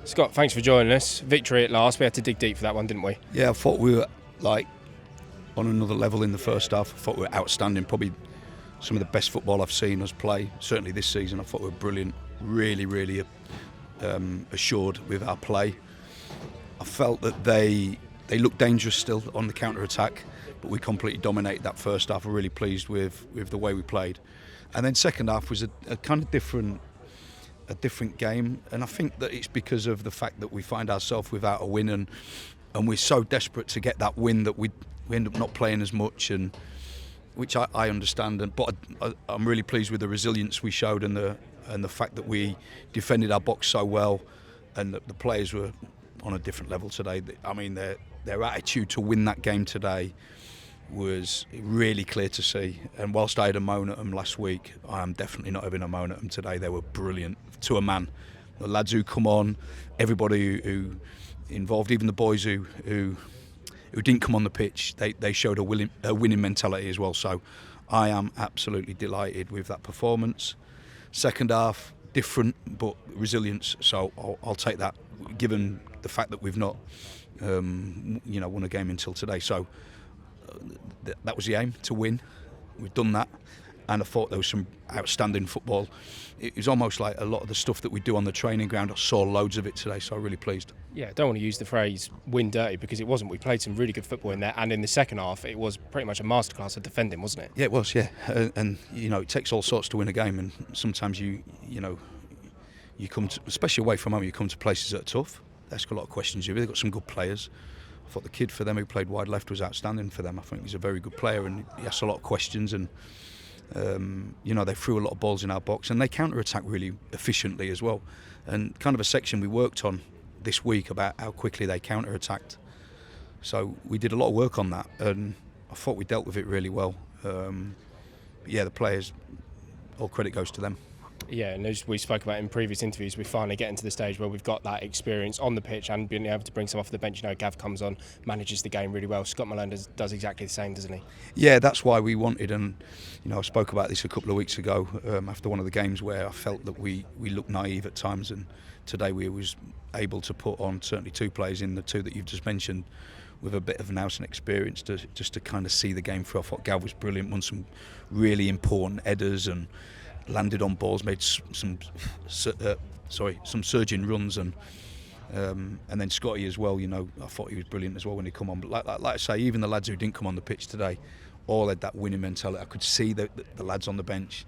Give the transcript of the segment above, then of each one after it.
Scott, thanks for joining us. Victory at last. We had to dig deep for that one, didn't we? Yeah, I thought we were on another level in the first half. I thought we were outstanding, probably some of the best football I've seen us play, certainly this season. I thought we were brilliant, really assured with our play. I felt that they looked dangerous still on the counter-attack, but we completely dominated that first half. I'm really pleased with the way we played. And then second half was a kind of different game, and I think that it's because of the fact that we find ourselves without a win, and we're so desperate to get that win that we end up not playing as much, and which I understand. But I'm really pleased with the resilience we showed and the fact that we defended our box so well, and that the players were on a different level today. I mean, their attitude to win that game today was really clear to see. And whilst I had a moan at them last week, I am definitely not having a moan at them today. They were brilliant to a man. The lads who come on, everybody who involved, even the boys who didn't come on the pitch, they showed a winning mentality as well. So I am absolutely delighted with that performance. Second half, different but resilience. So I'll take that, given the fact that we've not won a game until today. So that was the aim, to win. We've done that, and I thought there was some outstanding football. It was almost like a lot of the stuff that we do on the training ground. I saw loads of it today, so I'm really pleased. Yeah, I don't want to use the phrase win dirty, because it wasn't. We played some really good football in there, and in the second half it was pretty much a masterclass of defending, wasn't it? Yeah, it was, yeah. And it takes all sorts to win a game, and sometimes you come to, especially away from home, you come to places that are tough. They ask a lot of questions. You've really got some good players. I thought the kid for them who played wide left was outstanding for them. I think he's a very good player, and he asked a lot of questions, and they threw a lot of balls in our box, and they counter-attack really efficiently as well. And kind of a section we worked on this week about how quickly they counter-attacked. So we did a lot of work on that, and I thought we dealt with it really well. The players, all credit goes to them. Yeah, and as we spoke about in previous interviews, we're finally getting to the stage where we've got that experience on the pitch and being able to bring some off the bench. Gav comes on, manages the game really well. Scott Malone does exactly the same, doesn't he? Yeah, that's why we wanted, and I spoke about this a couple of weeks ago after one of the games where I felt that we looked naive at times, and today we was able to put on certainly two players in the two that you've just mentioned with a bit of nous and experience to kind of see the game through. I thought Gav was brilliant, won some really important headers and landed on balls, made some surging runs, and then Scotty as well. I thought he was brilliant as well when he come on. But like I say, even the lads who didn't come on the pitch today, all had that winning mentality. I could see the lads on the bench,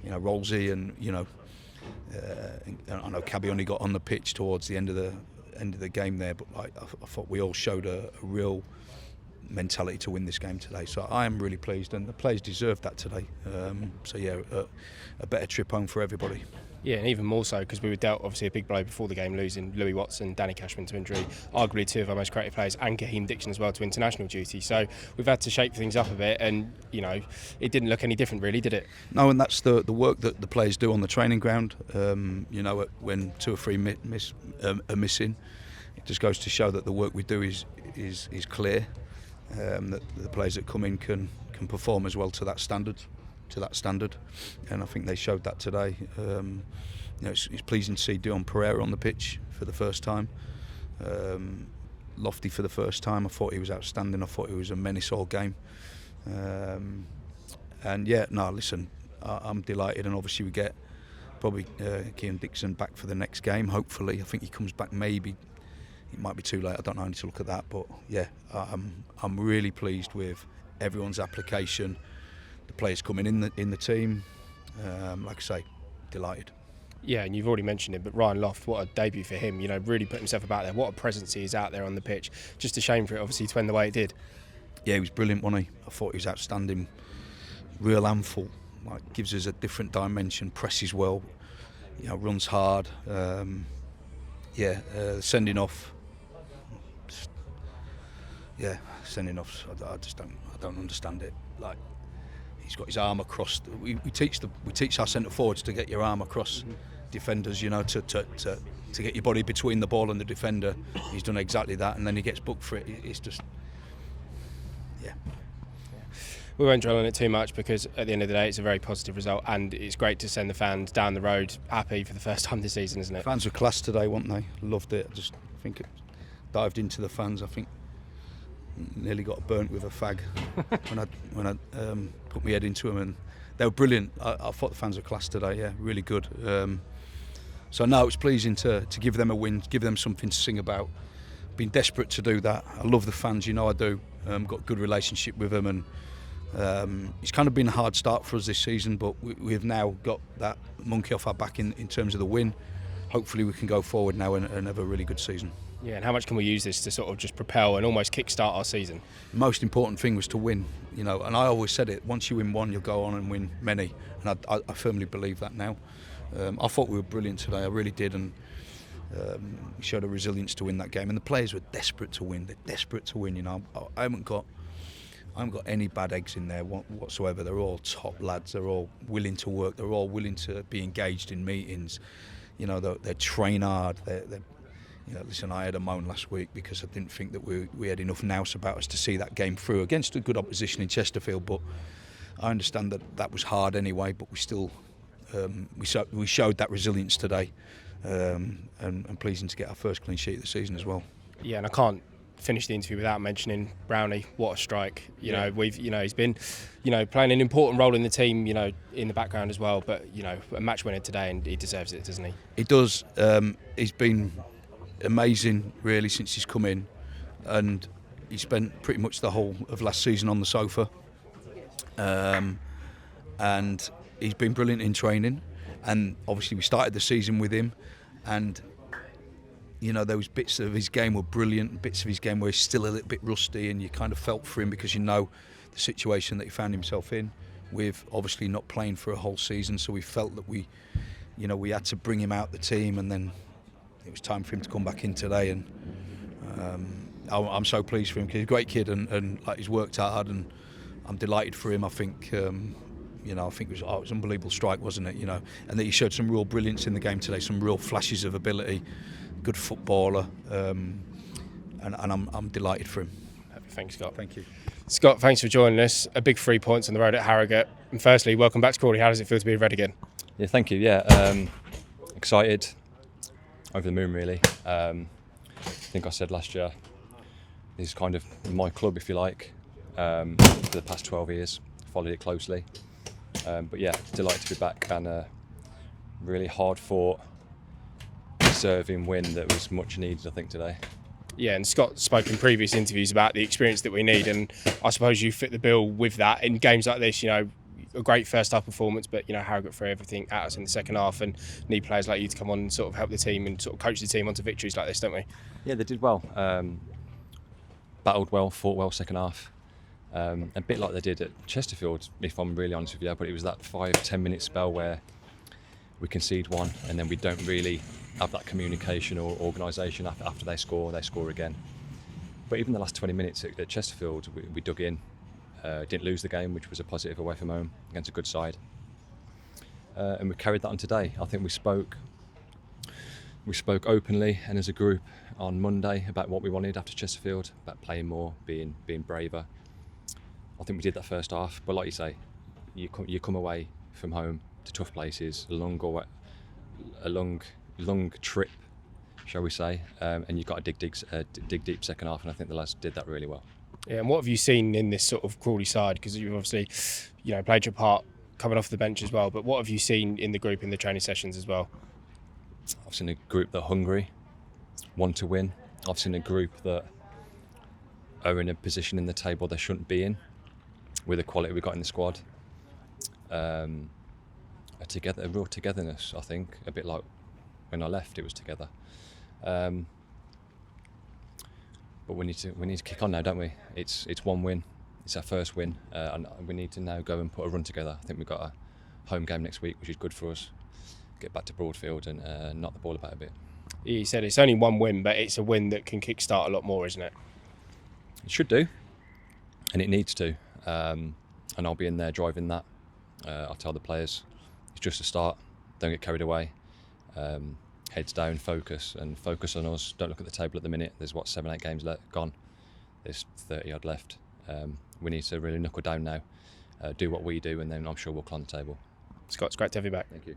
Rolsey, and I know Cabby only got on the pitch towards the end of the game there, but I thought we all showed a real mentality to win this game today. So I am really pleased, and the players deserved that today. A better trip home for everybody. Yeah, and even more so because we were dealt obviously a big blow before the game, losing Louis Watson, Danny Cashman to injury, arguably two of our most creative players, and Kaheem Dixon as well to international duty. So we've had to shake things up a bit, and it didn't look any different really, did it? No, and that's the work that the players do on the training ground. When two or three are missing, it just goes to show that the work we do is clear. That the players that come in can perform as well to that standard, and I think they showed that today. It's pleasing to see Dion Pereira on the pitch for the first time, Lofty for the first time. I thought he was outstanding. I thought he was a menace all game, I'm delighted, and obviously we get probably Keane Dixon back for the next game. Hopefully, I think he comes back maybe. It might be too late, I don't know, I need to look at that, but yeah, I'm really pleased with everyone's application, the players coming in the team, like I say, delighted. Yeah, and you've already mentioned it, but Ryan Loft, what a debut for him, really put himself about there, what a presence he is out there on the pitch. Just a shame for it obviously to end the way it did. Yeah, he was brilliant, wasn't he? I thought he was outstanding, real handful, gives us a different dimension, presses well, runs hard, sending off. Sending off. I don't understand it. He's got his arm across. We teach our centre forwards to get your arm across defenders. To get your body between the ball and the defender. He's done exactly that, and then he gets booked for it. It's just, yeah. we won't dwell on it too much because at the end of the day it's a very positive result, and it's great to send the fans down the road happy for the first time this season, isn't it? Fans were class today, weren't they? Loved it. I think it dived into the fans. I think nearly got burnt with a fag when I put my head into them, and they were brilliant. I thought the fans were class today. Yeah, really good. So no, it's pleasing to give them a win, give them something to sing about. Been desperate to do that. I love the fans, you know I do. Got a good relationship with them, and it's kind of been a hard start for us this season, but we've now got that monkey off our back in terms of the win. Hopefully we can go forward now and have a really good season. Yeah, and how much can we use this to sort of just propel and almost kick-start our season? The most important thing was to win, you know, and I always said it, once you win one, you'll go on and win many, and I firmly believe that now. I thought we were brilliant today, I really did, and we showed a resilience to win that game, and the players were desperate to win. They're desperate to win, you know. I haven't got any bad eggs in there whatsoever. They're all top lads. They're all willing to work. They're all willing to be engaged in meetings. You know, they train hard. You know, listen, I had a moan last week because I didn't think that we had enough nous about us to see that game through against a good opposition in Chesterfield. But I understand that was hard anyway. But we still we showed that resilience today, and pleasing to get our first clean sheet of the season as well. Yeah, and I can't finish the interview without mentioning Brownie. What a strike! You know, he's been, playing an important role in the team. You know, in the background as well. But a match winner today, and he deserves it, doesn't he? He does. He's been amazing really since he's come in, and he spent pretty much the whole of last season on the sofa, and he's been brilliant in training, and obviously we started the season with him, and those bits of his game were brilliant, bits of his game where he's still a little bit rusty, and you kind of felt for him because the situation that he found himself in with obviously not playing for a whole season. So we felt that we had to bring him out the team, and then it was time for him to come back in today, and I'm so pleased for him because he's a great kid, and like, he's worked hard, and I'm delighted for him. I think I think it was an unbelievable strike, wasn't it? And that he showed some real brilliance in the game today, some real flashes of ability, good footballer, and I'm delighted for him. Thanks, Scott. Thank you. Scott, thanks for joining us. A big 3 points on the road at Harrogate. And firstly, welcome back to Crawley. How does it feel to be red again? Yeah, thank you. Yeah, excited. Over the moon, really. I think I said last year, this is kind of my club, if you like, for the past 12 years. Followed it closely. But yeah, delighted to be back, and a really hard-fought, deserving win that was much needed, I think, today. Yeah, and Scott spoke in previous interviews about the experience that we need, and I suppose you fit the bill with that in games like this. A great first half performance, but Harrogate threw everything at us in the second half, and need players like you to come on and sort of help the team and sort of coach the team onto victories like this, don't we? Yeah, they did well. Battled well, fought well second half. A bit like they did at Chesterfield, if I'm really honest with you, but it was that 5-10 minute spell where we concede one and then we don't really have that communication or organisation after they score again. But even the last 20 minutes at Chesterfield, we dug in, didn't lose the game, which was a positive away from home against a good side. And we carried that on today. I think we spoke openly and as a group on Monday about what we wanted after Chesterfield, about playing more, being braver. I think we did that first half, but like you say, you come away from home to tough places, a long trip, shall we say, and you've got to dig deep second half, and I think the lads did that really well. Yeah, and what have you seen in this sort of Crawley side? Because you've obviously, played your part coming off the bench as well, but what have you seen in the group in the training sessions as well? I've seen a group that are hungry, want to win. I've seen a group that are in a position in the table they shouldn't be in, with the quality we've got in the squad. A real togetherness, I think, a bit like when I left, it was together. But we need to kick on now, don't we? It's one win. It's our first win, and we need to now go and put a run together. I think we've got a home game next week, which is good for us. Get back to Broadfield and knock the ball about a bit. You said it's only one win, but it's a win that can kickstart a lot more, isn't it? It should do, and it needs to. And I'll be in there driving that. I'll tell the players it's just a start. Don't get carried away. Heads down, focus on us. Don't look at the table at the minute. There's 7-8 games gone. There's 30 odd left. we need to really knuckle down now, do what we do, and then I'm sure we'll climb the table. Scott, it's great to have you back. Thank you.